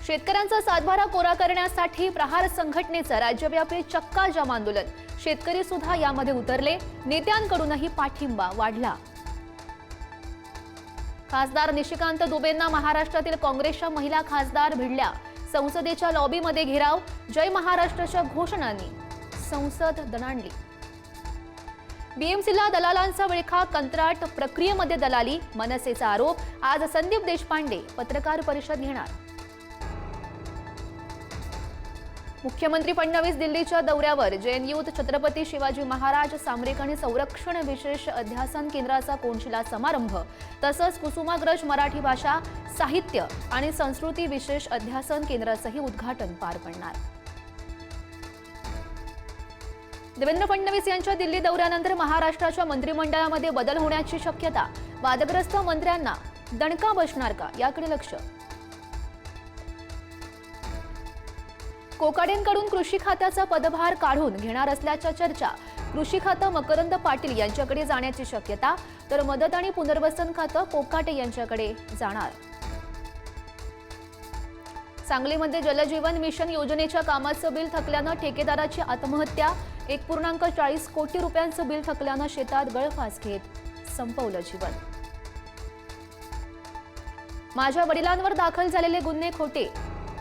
शेतकऱ्यांचा सातबारा कोरा करण्यासाठी प्रहार संघटनेचं राज्यव्यापी चक्का जाम आंदोलन। शेतकरी सुद्धा यामध्ये उतरले, नेत्यांकडूनही पाठिंबा वाढला। खासदार निशिकांत दुबेंना महाराष्ट्रातील काँग्रेसच्या महिला खासदार भिडल्या। संसदेच्या लॉबीमध्ये घेराव, जय महाराष्ट्राच्या घोषणांनी संसद दणाणली। बीएमसीला दलालांचा विळखा, कंत्राट प्रक्रियेमध्ये दलाली, मनसेचा आरोप। आज संदीप देशपांडे पत्रकार परिषद घेणार। मुख्यमंत्री फडणवीस दिल्लीच्या दौऱ्यावर। जेएनयूत छत्रपती शिवाजी महाराज सामरिक आणि संरक्षण विशेष अध्यासन केंद्राचा कोनशिला समारंभ, तसंच कुसुमाग्रज मराठी भाषा साहित्य आणि संस्कृती विशेष अध्यासन केंद्राचंही उद्घाटन पार पडणार। देवेंद्र फडणवीस यांच्या दिल्ली दौऱ्यानंतर महाराष्ट्राच्या मंत्रिमंडळामध्ये बदल होण्याची शक्यता। वादग्रस्त मंत्र्यांना दणका बसणार का, याकडे लक्ष। कोकाटेंकडून कृषी खात्याचा पदभार काढून घेणार असल्याच्या चर्चा। कृषी खातं मकरंद पाटील यांच्याकडे जाण्याची शक्यता, तर मदत आणि पुनर्वसन खातं कोकाटे यांच्याकडे जाणार। सांगलीमध्ये जलजीवन मिशन योजनेच्या कामाचं बिल थकल्यानं ठेकेदाराची आत्महत्या। 1.40 कोटी रुपयांचं बिल थकल्यानं शेतात गळफास घेत संपवलं जीवन। माझ्या वडिलांवर दाखल झालेले गुन्हे खोटे।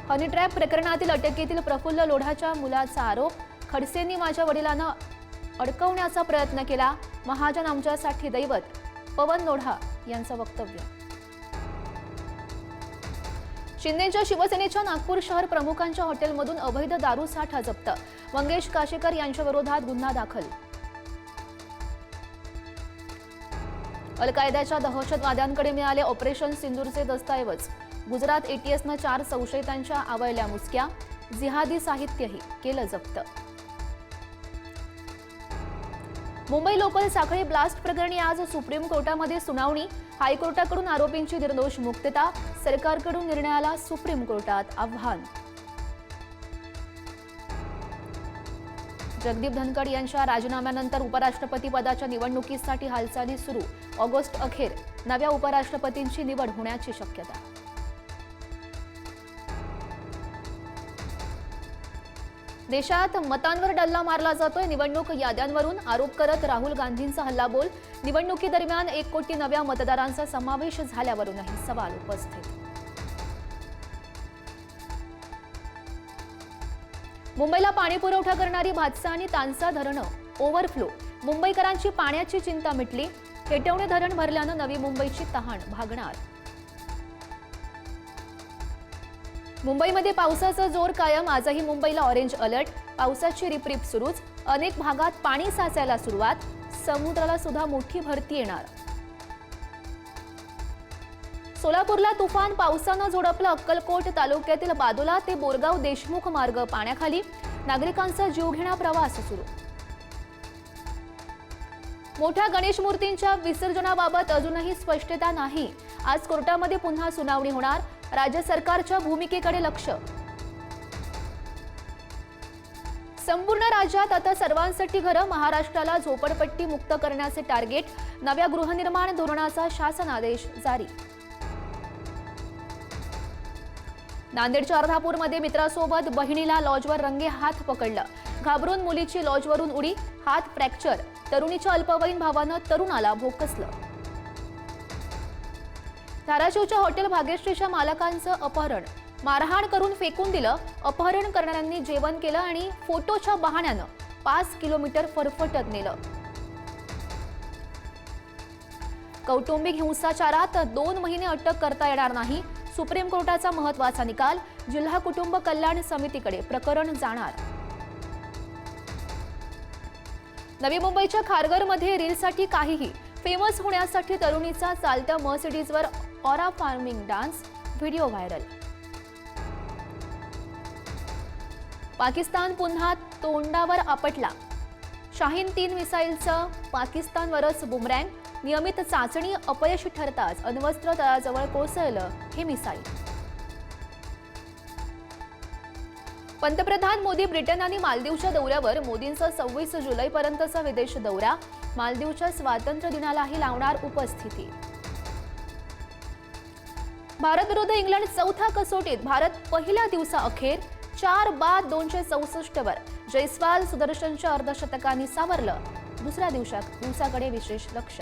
हनी ट्रॅप प्रकरणातील अटकेतील प्रफुल्ल लोढाच्या मुलाचा आरोप। खडसेंनी माझ्या वडिलांना अडकवण्याचा प्रयत्न केला, महाजन आमच्यासाठी दैवत, पवन लोढा यांचं वक्तव्य। शिंदेच्या शिवसेनेच्या नागपूर शहर प्रमुखांच्या हॉटेलमधून अवैध दारू साठा जप्त। मंगेश काशेकर यांच्या विरोधात गुन्हा दाखल। अल कायद्याच्या दहशतवाद्यांकडे मिळाले ऑपरेशन सिंदूरचे दस्तऐवज। गुजरात एटीएसनं 4 संशयितांच्या आवळल्या मुसक्या। जिहादी साहित्यही केलं जप्त। मुंबई लोकल साखळी ब्लास्ट प्रकरणी आज सुप्रीम कोर्टामध्ये सुनावणी। हायकोर्टाकडून आरोपींची निर्दोष मुक्तता, सरकारकडून निर्णयाला सुप्रीम कोर्टात आव्हान। जगदीप धनखड यांच्या राजीनाम्यानंतर उपराष्ट्रपती पदाच्या निवडणुकीसाठी हालचाली सुरू। ऑगस्ट अखेर नव्या उपराष्ट्रपतींची निवड होण्याची शक्यता। देशात मतांवर डल्ला मारला जातोय। निवडणूक याद्यांवरून आरोप करत राहुल गांधींचा हल्लाबोल। निवडणुकीदरम्यान 1 कोटी नव्या मतदारांचा समावेश झाल्यावरूनही सवाल उपस्थित। मुंबईला पाणी पुरवठा करणारी भातसा आणि तानसा धरणं ओव्हरफ्लो। मुंबईकरांची पाण्याची चिंता मिटली। हेटवणे धरण भरल्यानं नवी मुंबईची तहान भागणार। मुंबईमध्ये पावसाचा जोर कायम। आजही मुंबईला ऑरेंज अलर्ट। पावसाची रिपरिप सुरूच। अनेक भागात पाणी साचायला सुरुवात। समुद्राला सुद्धा मोठी भरती येणार। सोलापूरला तुफान पावसानं झोडपलं। अक्कलकोट तालुक्यातील बादोला ते बोरगाव देशमुख मार्ग पाण्याखाली। नागरिकांचा जीवघेणा प्रवास सुरू। मोठ्या गणेश मूर्तींच्या विसर्जनाबाबत अजूनही स्पष्टता नाही। आज कोर्टामध्ये पुन्हा सुनावणी होणार। राज्य सरकारच्या भूमिकेकडे लक्ष। संपूर्ण राज्यात आता सर्वांसाठी घरं। महाराष्ट्राला झोपडपट्टी मुक्त करण्याचे टार्गेट। नव्या गृहनिर्माण धोरणाचा शासन आदेश जारी। नांदेडच्या अर्धापूरमध्ये मित्रासोबत बहिणीला लॉजवर रंगे हात पकडलं। घाबरून मुलीची लॉजवरून उडी, हात फ्रॅक्चर। तरुणीच्या अल्पवयीन भावानं तरुणाला भोकसलं। धाराशिवच्या हॉटेल भाग्यश्रीच्या मालकांचं अपहरण। मारहाण करून फेकून दिलं। अपहरण करणाऱ्यांनी जेवण केलं आणि फोटोच्या बहाण्यानं 5 किलोमीटर फरफटत नेलं। कौटुंबिक हिंसाचारात 2 महिने अटक करता येणार नाही। सुप्रीम कोर्टाचा महत्त्वाचा निकाल। जिल्हा कुटुंब कल्याण समितीकडे प्रकरण जाणार। नवी मुंबईच्या खारघरमध्ये रीलसाठी काहीही। फेमस होण्यासाठी तरुणीचा चालत्या मर्सिडीजवर aura farming dance, video viral. Pakistan पुन्हा तोंडावर आपटला। शाहीन 3 मिसाईलचं पाकिस्तानवरच बुमरँग। नियमित चाचणी अपयशी ठरताच अण्वस्त्र तळाजवळ कोसळलं हे मिसाईल। पंतप्रधान मोदी ब्रिटन आणि मालदीवच्या दौऱ्यावर। मोदींचा 26 जुलैपर्यंतचा विदेश दौरा। मालदीवच्या स्वातंत्र्य दिनालाही लावणार उपस्थिती। भारत विरुद्ध इंग्लंड चौथ्या कसोटीत भारत पहिल्या दिवसाअखेर 4 बाद 264 वर जयस्वाल सुदर्शनच्या अर्धशतकांनी सावरलं. दुसऱ्या दिवसाकडे विशेष लक्ष.